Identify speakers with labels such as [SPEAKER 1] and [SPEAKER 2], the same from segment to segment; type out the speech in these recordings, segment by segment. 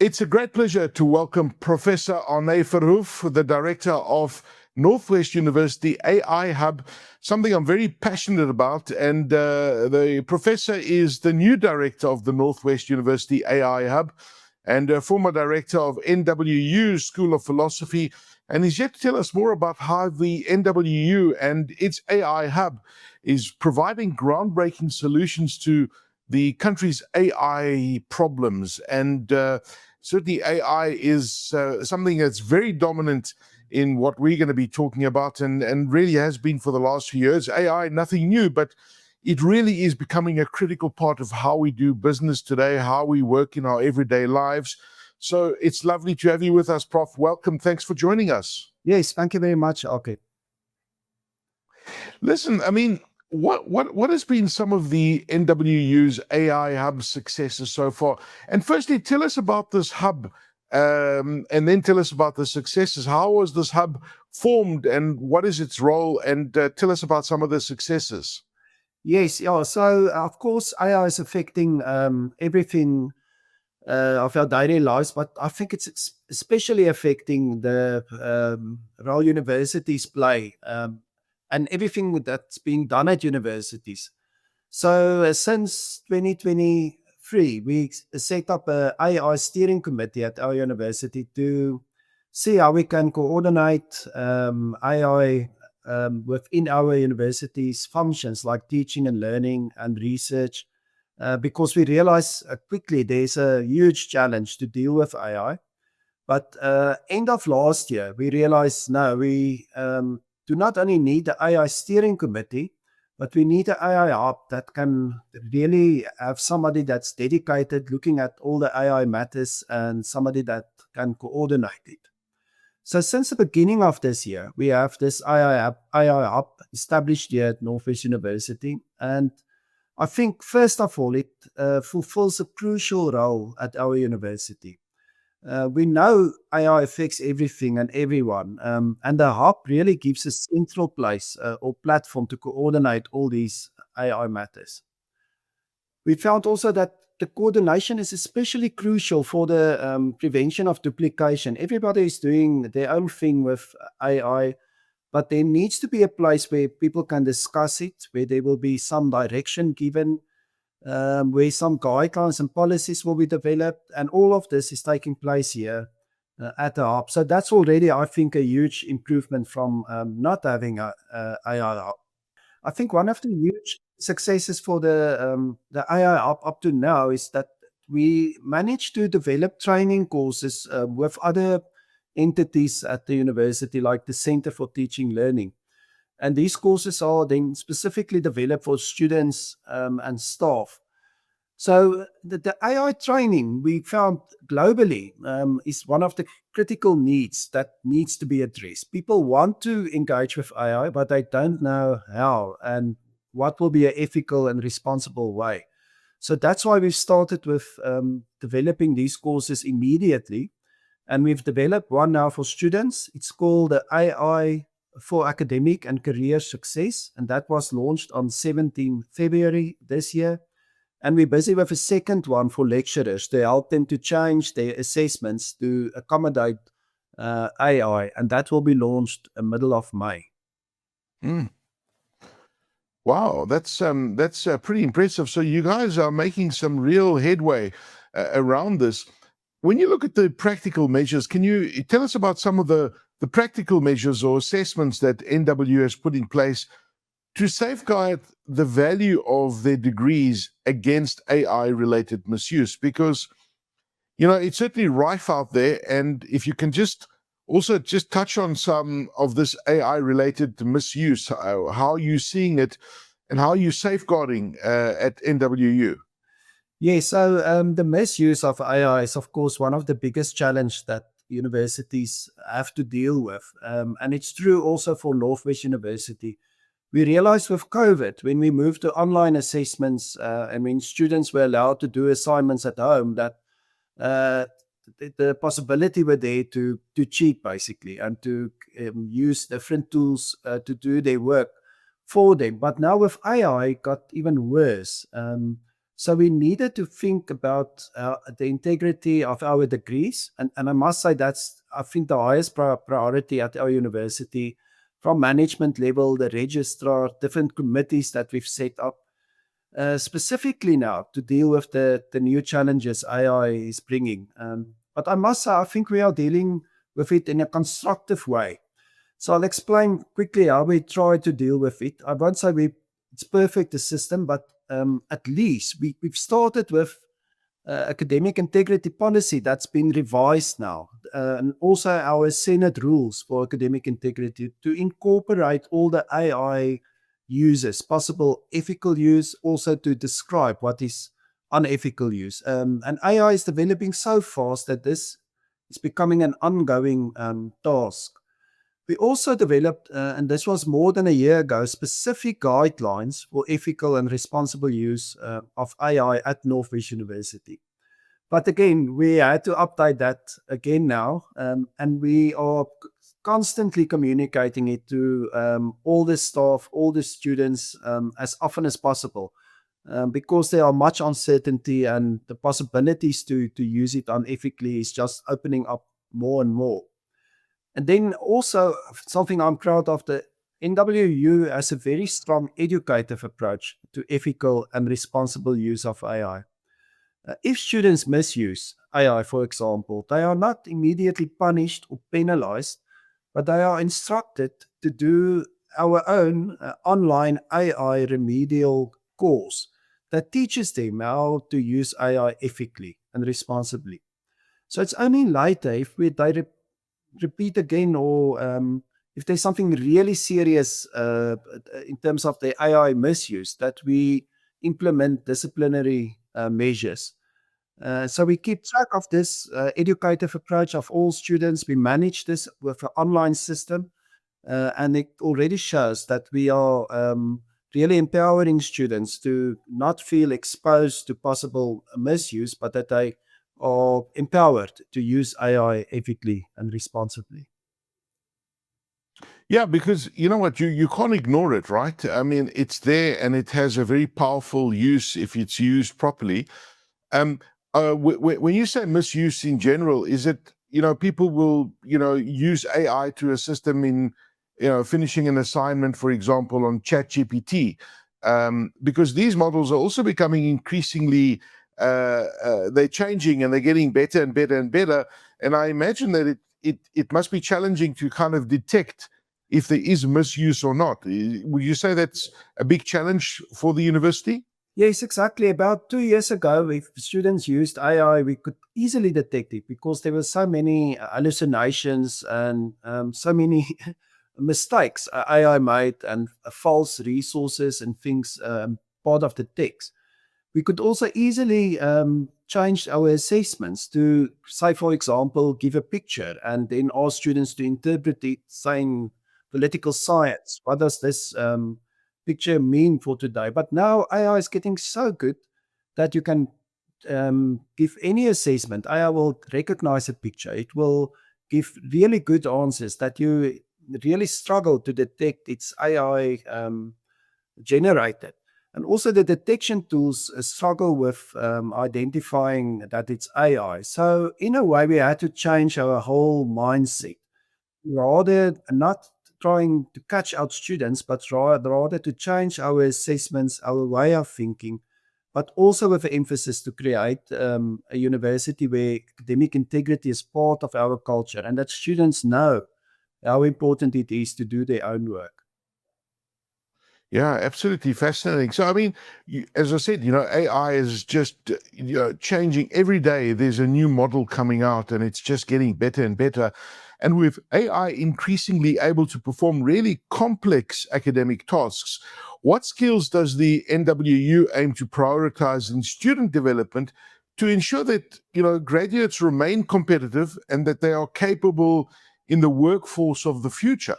[SPEAKER 1] It's a great pleasure to welcome Professor Anné Verhoef, the director of Northwest University AI Hub, something I'm very passionate about. And the professor is the new director of the Northwest University AI Hub and a former director of NWU School of Philosophy. And he's yet to tell us more about how the NWU and its AI Hub is providing groundbreaking solutions to the country's AI problems. And certainly AI is something that's very dominant in what we're going to be talking about and really has been for the last few years. AI, nothing new, but it really is becoming a critical part of how we do business today, how we work in our everyday lives. So it's lovely to have you with us, Prof. Welcome. Thanks for joining us.
[SPEAKER 2] Yes, thank you very much, Aki.
[SPEAKER 1] Listen, I mean, what has been some of the NWU's AI Hub successes so far? And firstly, tell us about this hub, and then tell us about the successes. How was this hub formed, and what is its role? And tell us about some of the successes.
[SPEAKER 2] Yes, yeah. So of course, AI is affecting everything of our daily lives, but I think it's especially affecting the role universities play and everything that's being done at universities. So since 2023, we set up a AI steering committee at our university to see how we can coordinate AI within our university's functions like teaching and learning and research, because we realize quickly there's a huge challenge to deal with AI. But end of last year, we realized no, we do not only need the AI steering committee, but we need an AI hub that can really have somebody that's dedicated looking at all the AI matters and somebody that can coordinate it. So since the beginning of this year, we have this AI hub established here at Northwest University. And I think, first of all, it fulfills a crucial role at our university. We know AI affects everything and everyone, and the hub really gives a central place or platform to coordinate all these AI matters. We found also that the coordination is especially crucial for the prevention of duplication. Everybody is doing their own thing with AI, but there needs to be a place where people can discuss it, where there will be some direction given, where some guidelines and policies will be developed, and all of this is taking place here at the hub. So that's already, I think, a huge improvement from not having a AI hub. I think one of the huge successes for the AI hub up to now is that we managed to develop training courses with other entities at the university, like the Center for Teaching Learning. And these courses are then specifically developed for students and staff. So the AI training we found globally is one of the critical needs that needs to be addressed. People want to engage with AI, but they don't know how and what will be an ethical and responsible way. So that's why we've started with developing these courses immediately. And we've developed one now for students. It's called the AI for Academic and Career Success. And that was launched on 17 February this year. And we're busy with a second one for lecturers to help them to change their assessments to accommodate AI. And that will be launched in the middle of May.
[SPEAKER 1] Mm. Wow, that's pretty impressive. So you guys are making some real headway around this. When you look at the practical measures, can you tell us about some of the practical measures or assessments that NWU has put in place to safeguard the value of their degrees against AI-related misuse? Because, you know, it's certainly rife out there. And if you can just touch on some of this AI-related misuse, how are you seeing it and how are you safeguarding at NWU?
[SPEAKER 2] Yes, so the misuse of AI is, of course, one of the biggest challenges that universities have to deal with. And it's true also for Northwest University. We realized with COVID, when we moved to online assessments and when students were allowed to do assignments at home, that the possibility were there to cheat, basically, and to use different tools to do their work for them. But now with AI, it got even worse. So we needed to think about the integrity of our degrees, and I must say that's, I think, the highest priority at our university, from management level, the registrar, different committees that we've set up, specifically now to deal with the new challenges AI is bringing. But I must say, I think we are dealing with it in a constructive way. So I'll explain quickly how we try to deal with it. I won't say it's perfect, the system, but at least we've started with academic integrity policy that's been revised now, and also our Senate rules for academic integrity to incorporate all the AI uses, possible ethical use, also to describe what is unethical use. And AI is developing so fast that this is becoming an ongoing task. We also developed, and this was more than a year ago, specific guidelines for ethical and responsible use of AI at Northwest University. But again, we had to update that again now, and we are constantly communicating it to all the staff, all the students, as often as possible, because there are much uncertainty, and the possibilities to use it unethically is just opening up more and more. And then also something I'm proud of, the NWU has a very strong educative approach to ethical and responsible use of AI. If students misuse AI, for example, they are not immediately punished or penalized, but they are instructed to do our own online AI remedial course that teaches them how to use AI ethically and responsibly. So it's only later if they repeat again, or if there's something really serious in terms of the AI misuse, that we implement disciplinary measures. So we keep track of this educative approach of all students. We manage this with an online system, and it already shows that we are really empowering students to not feel exposed to possible misuse, but that they are empowered to use AI ethically and responsibly.
[SPEAKER 1] Yeah, because you know what, you can't ignore it, right? I mean, it's there and it has a very powerful use if it's used properly. Um, when you say misuse in general, is it, people will, use AI to assist them in, finishing an assignment, for example, on ChatGPT, because these models are also becoming increasingly, they're changing and they're getting better and better and better. And I imagine that it must be challenging to kind of detect if there is misuse or not. Would you say that's a big challenge for the university?
[SPEAKER 2] Yes, exactly. About 2 years ago, if students used AI, we could easily detect it because there were so many hallucinations and so many mistakes AI made, and false resources and things part of the text. We could also easily change our assessments to, say, for example, give a picture and then ask students to interpret it, saying political science. What does this picture mean for today? But now AI is getting so good that you can give any assessment. AI will recognize a picture. It will give really good answers that you really struggle to detect it's AI generated. And also, the detection tools struggle with identifying that it's AI. So, in a way, we had to change our whole mindset, rather not trying to catch out students, but rather to change our assessments, our way of thinking, but also with an emphasis to create a university where academic integrity is part of our culture, and that students know how important it is to do their own work.
[SPEAKER 1] Yeah, absolutely fascinating. So, I mean, as I said, AI is just changing every day. There's a new model coming out, and it's just getting better and better. And with AI increasingly able to perform really complex academic tasks, what skills does the NWU aim to prioritize in student development to ensure that graduates remain competitive and that they are capable in the workforce of the future?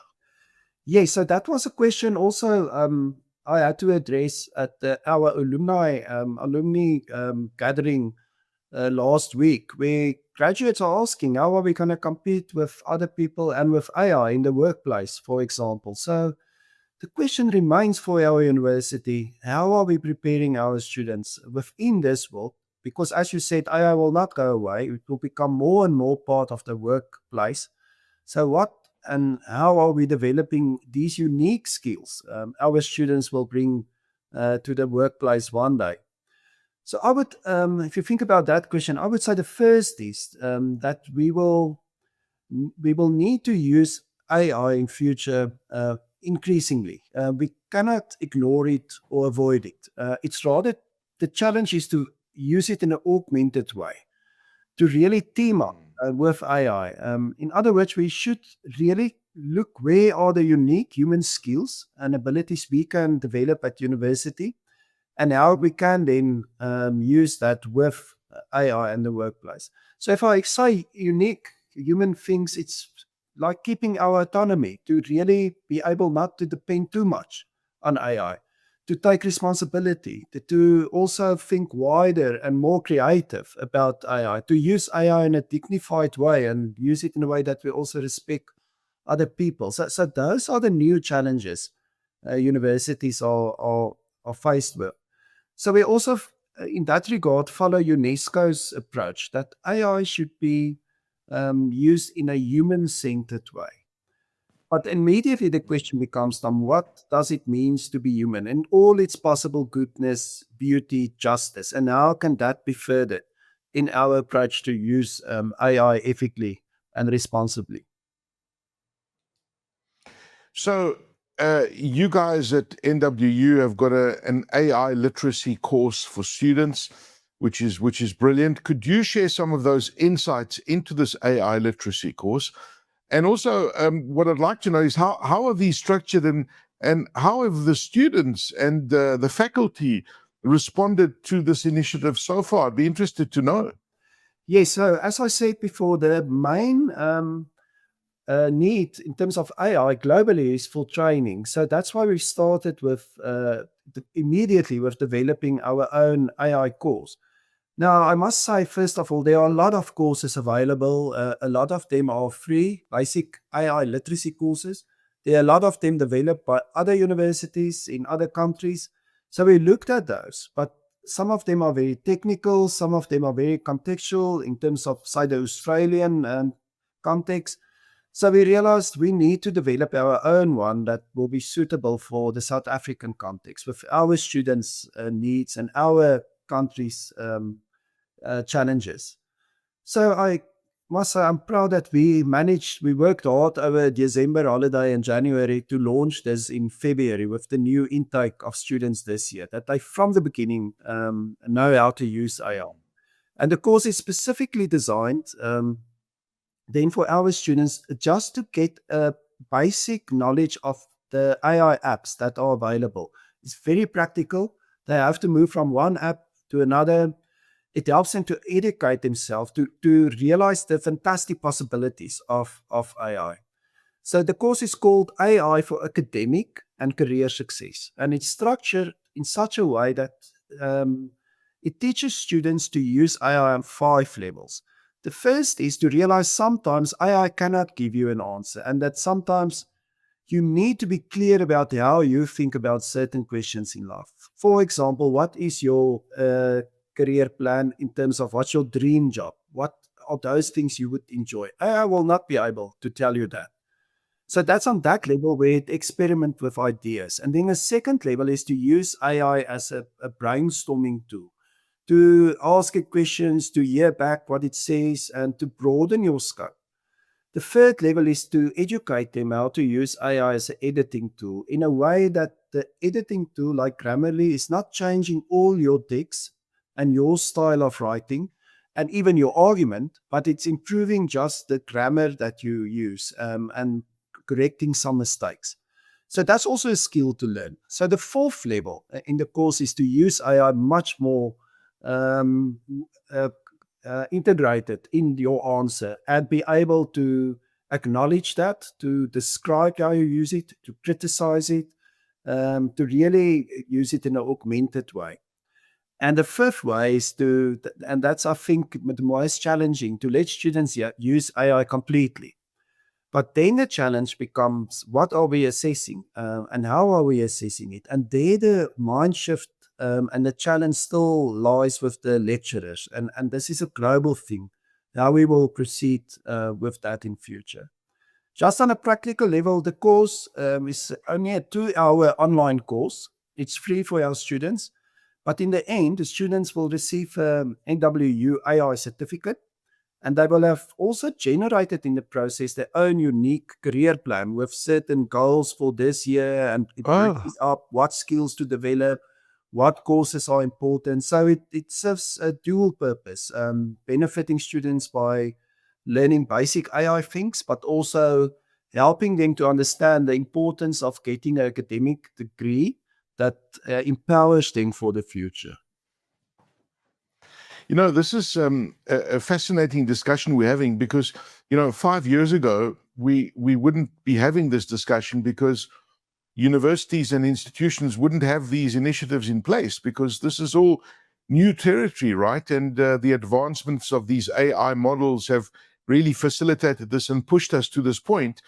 [SPEAKER 2] Yes, so that was a question also I had to address at our alumni gathering last week, where graduates are asking how are we going to compete with other people and with AI in the workplace, for example. So The question remains for our university, how are we preparing our students within this world? Because as you said, AI will not go away. It will become more and more part of the workplace. So what and how are we developing these unique skills our students will bring to the workplace one day? So I would, if you think about that question, I would say the first is that we will need to use AI in future increasingly. We cannot ignore it or avoid it. It's rather the challenge is to use it in an augmented way, to really team up with AI. In other words, we should really look where are the unique human skills and abilities we can develop at university, and how we can then use that with AI in the workplace. So if I say unique human things, it's like keeping our autonomy to really be able not to depend too much on AI, to take responsibility, to also think wider and more creative about AI, to use AI in a dignified way and use it in a way that we also respect other people. So those are the new challenges universities are faced with. So we also, in that regard, follow UNESCO's approach that AI should be used in a human-centered way. But immediately the question becomes, then what does it mean to be human in all its possible goodness, beauty, justice, and how can that be furthered in our approach to use AI ethically and responsibly?
[SPEAKER 1] So, you guys at NWU have got an AI literacy course for students, which is brilliant. Could you share some of those insights into this AI literacy course? And also, what I'd like to know is how are these structured, and how have the students and the faculty responded to this initiative so far? I'd be interested to know.
[SPEAKER 2] Yes, so as I said before, the main need in terms of AI globally is for training. So that's why we started with immediately with developing our own AI course. Now, I must say, first of all, there are a lot of courses available. A lot of them are free, basic AI literacy courses. There are a lot of them developed by other universities in other countries. So we looked at those, but some of them are very technical, some of them are very contextual in terms of, say, the Australian context. So we realized we need to develop our own one that will be suitable for the South African context with our students' needs and our country's challenges. So I must say I'm proud that we worked hard over December holiday and January to launch this in February with the new intake of students this year, that they from the beginning know how to use AI. And the course is specifically designed then for our students just to get a basic knowledge of the AI apps that are available. It's very practical. They have to move from one app to another. It helps them to educate themselves, to realize the fantastic possibilities of AI. So the course is called AI for Academic and Career Success. And it's structured in such a way that it teaches students to use AI on 5 levels. The first is to realize sometimes AI cannot give you an answer, and that sometimes you need to be clear about how you think about certain questions in life. For example, what is your career plan in terms of what's your dream job? What are those things you would enjoy? I will not be able to tell you that. So that's on that level where it experiment with ideas. And then a second level is to use AI as a brainstorming tool, to ask it questions, to hear back what it says, and to broaden your scope. The third level is to educate them how to use AI as an editing tool in a way that the editing tool, like Grammarly, is not changing all your text and your style of writing and even your argument, but it's improving just the grammar that you use and correcting some mistakes. So that's also a skill to learn. So the fourth level in the course is to use AI much more um, uh, integrated in your answer and be able to acknowledge that, to describe how you use it, to criticize it, to really use it in an augmented way. And the fifth way is and that's, I think, the most challenging, to let students use AI completely. But then the challenge becomes, what are we assessing and how are we assessing it? And there the mind shift and the challenge still lies with the lecturers. And this is a global thing, how we will proceed with that in future. Just on a practical level, the course is only a 2-hour online course. It's free for our students. But in the end, the students will receive NWU AI certificate, and they will have also generated in the process their own unique career plan with certain goals for this year, and it
[SPEAKER 1] Oh,
[SPEAKER 2] breaks up what skills to develop, what courses are important. So it serves a dual purpose, benefiting students by learning basic AI things, but also helping them to understand the importance of getting an academic degree that empowers them for the future.
[SPEAKER 1] this is a fascinating discussion we're having because, 5 years ago, we wouldn't be having this discussion because universities and institutions wouldn't have these initiatives in place because this is all new territory, right? And the advancements of these AI models have really facilitated this and pushed us to this point.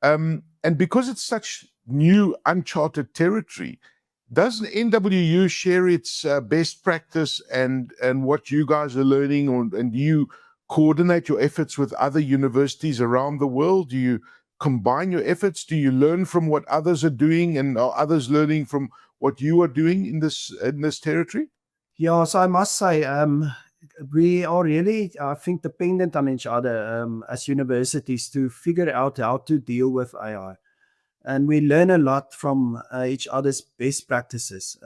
[SPEAKER 1] And because it's such new, uncharted territory, does NWU share its best practice and what you guys are learning, and do you coordinate your efforts with other universities around the world? Do you combine your efforts? Do you learn from what others are doing, and are others learning from what you are doing in this territory?
[SPEAKER 2] Yeah, so I must say, we are really, I think, dependent on each other as universities to figure out how to deal with AI. And we learn a lot from each other's best practices.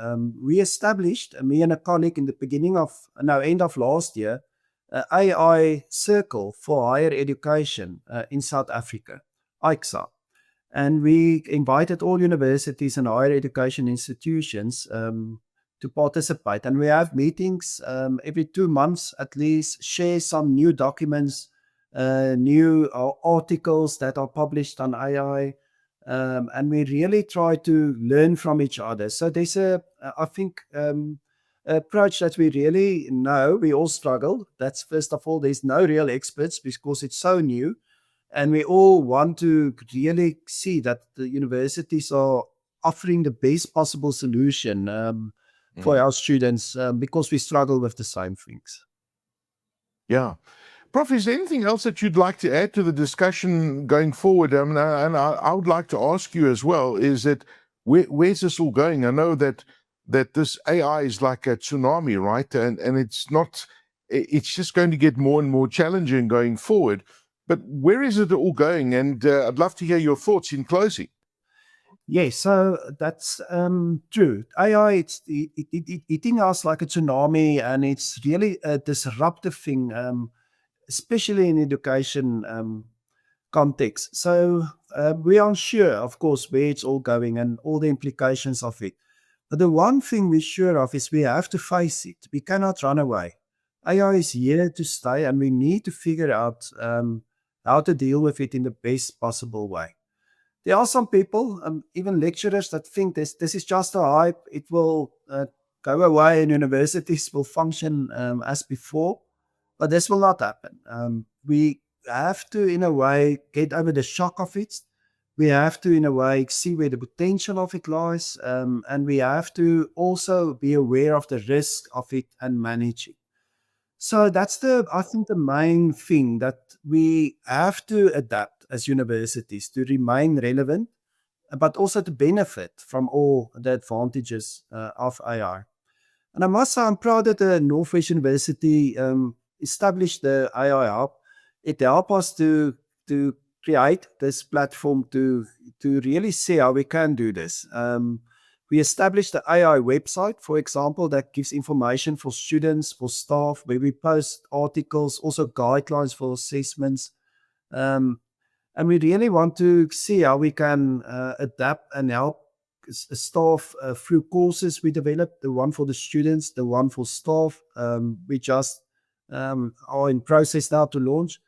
[SPEAKER 2] We established, me and a colleague, in the end of last year, a AI circle for higher education in South Africa, ICSA. And we invited all universities and higher education institutions to participate. And we have meetings every 2 months at least, share some new documents, new articles that are published on AI. And we really try to learn from each other. So there's I think, approach that we really know. We all struggle. That's first of all, there's no real experts because it's so new. And we all want to really see that the universities are offering the best possible solution for
[SPEAKER 1] Mm.
[SPEAKER 2] our students because we struggle with the same things.
[SPEAKER 1] Yeah. Prof, is there anything else that you'd like to add to the discussion going forward? I mean, I would like to ask you as well, is that where's this all going? I know that this AI is like a tsunami, right? And it's not, it's just going to get more and more challenging going forward. But where is it all going? And I'd love to hear your thoughts in closing.
[SPEAKER 2] Yes, so that's true. AI, it's hitting us like a tsunami, and it's really a disruptive thing, especially in education context. So we aren't sure, of course, where it's all going and all the implications of it. But the one thing we're sure of is we have to face it. We cannot run away. AI is here to stay, and we need to figure out how to deal with it in the best possible way. There are some people, even lecturers, that think this is just a hype. It will go away, and universities will function as before. But this will not happen. We have to, in a way, get over the shock of it. We have to, in a way, see where the potential of it lies, and we have to also be aware of the risk of it and manage it. So that's I think, the main thing, that we have to adapt as universities to remain relevant, but also to benefit from all the advantages of AI. And I must say, I'm proud that the Northwest University established the AI Hub. It helped us to create this platform to really see how we can do this. We established the AI website, for example, that gives information for students, for staff, where we post articles, also guidelines for assessments. Um, and we really want to see how we can adapt and help staff through courses we developed, the one for the students, the one for staff. We just are in process now to launch.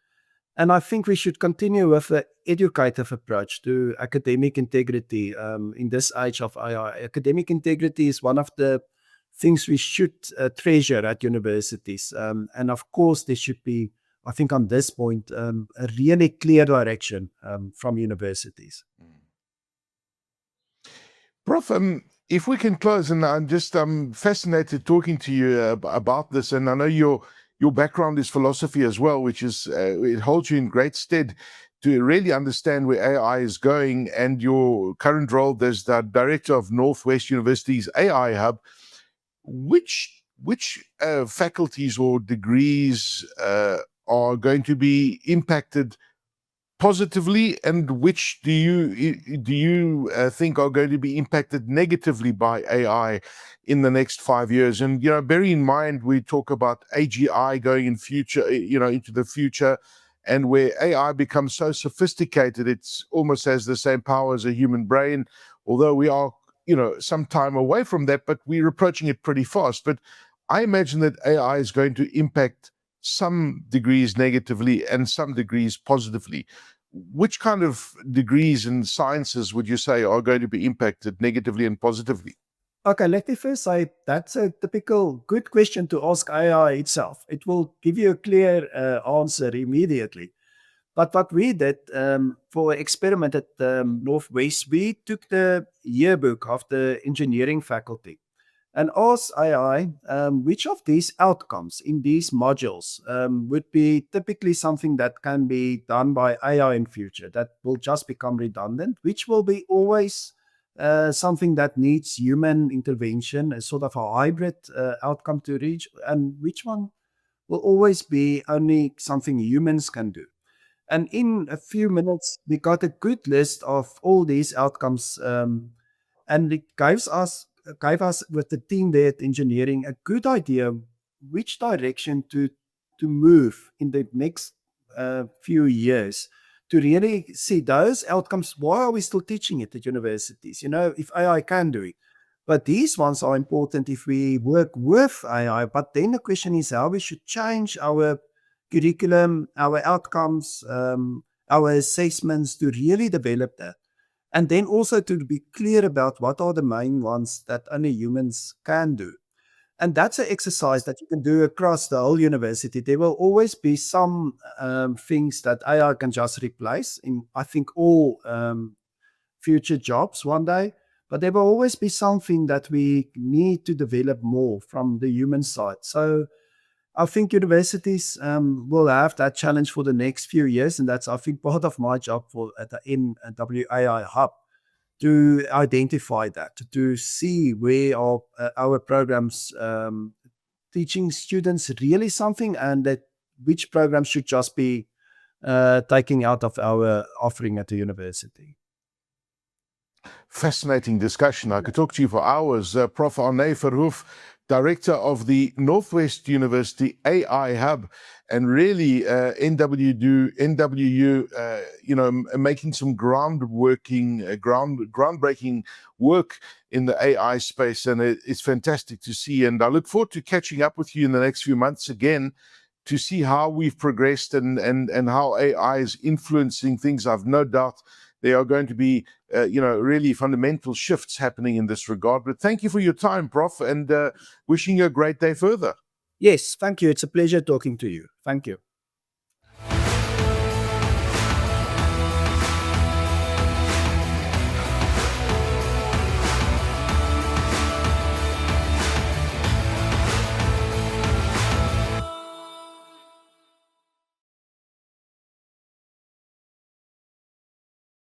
[SPEAKER 2] And I think we should continue with the educative approach to academic integrity in this age of AI. Academic integrity is one of the things we should treasure at universities. And of course, there should be I think on this point, a really clear direction from universities.
[SPEAKER 1] Prof, if we can close, and I'm just fascinated talking to you about this, and I know your background is philosophy as well, which is it holds you in great stead to really understand where AI is going, and your current role as the director of Northwest University's AI Hub. Which faculties or degrees are going to be impacted positively, and which do you think are going to be impacted negatively by AI in the next 5 years? And bear in mind, we talk about AGI going in future, into the future, and where AI becomes so sophisticated, it's almost has the same power as a human brain. Although we are, some time away from that, but we're approaching it pretty fast. But I imagine that AI is going to impact some degrees negatively and some degrees positively. Which kind of degrees and sciences would you say are going to be impacted negatively and positively?
[SPEAKER 2] Okay, let me first say that's a typical good question to ask AI itself. It will give you a clear answer immediately. But what we did for experiment at Northwest, we took the yearbook of the engineering faculty and asked AI which of these outcomes in these modules would be typically something that can be done by AI in future that will just become redundant, which will be always something that needs human intervention, a sort of a hybrid outcome to reach, and which one will always be only something humans can do. And in a few minutes, we got a good list of all these outcomes, and it gave us with the team there at engineering a good idea which direction to move in the next few years to really see those outcomes. Why are we still teaching it at universities? If AI can do it. But these ones are important if we work with AI. But then the question is how we should change our curriculum, our outcomes, our assessments to really develop that. And then also to be clear about what are the main ones that only humans can do. And that's an exercise that you can do across the whole university. There will always be some things that AI can just replace in, I think, all future jobs one day. But there will always be something that we need to develop more from the human side. So I think universities will have that challenge for the next few years, and that's, I think, part of my job at the NWU AI Hub to identify that, to see where are our programs teaching students really something, and that which programs should just be taking out of our offering at the university.
[SPEAKER 1] Fascinating discussion. I could talk to you for hours. Prof. Anné Verhoef, director of the Northwest University AI Hub, and really NWU, making some groundbreaking work in the AI space, and it's fantastic to see. And I look forward to catching up with you in the next few months again to see how we've progressed and how AI is influencing things. I've no doubt there are going to be, really fundamental shifts happening in this regard. But thank you for your time, Prof, and wishing you a great day further.
[SPEAKER 2] Yes, thank you. It's a pleasure talking to you. Thank you.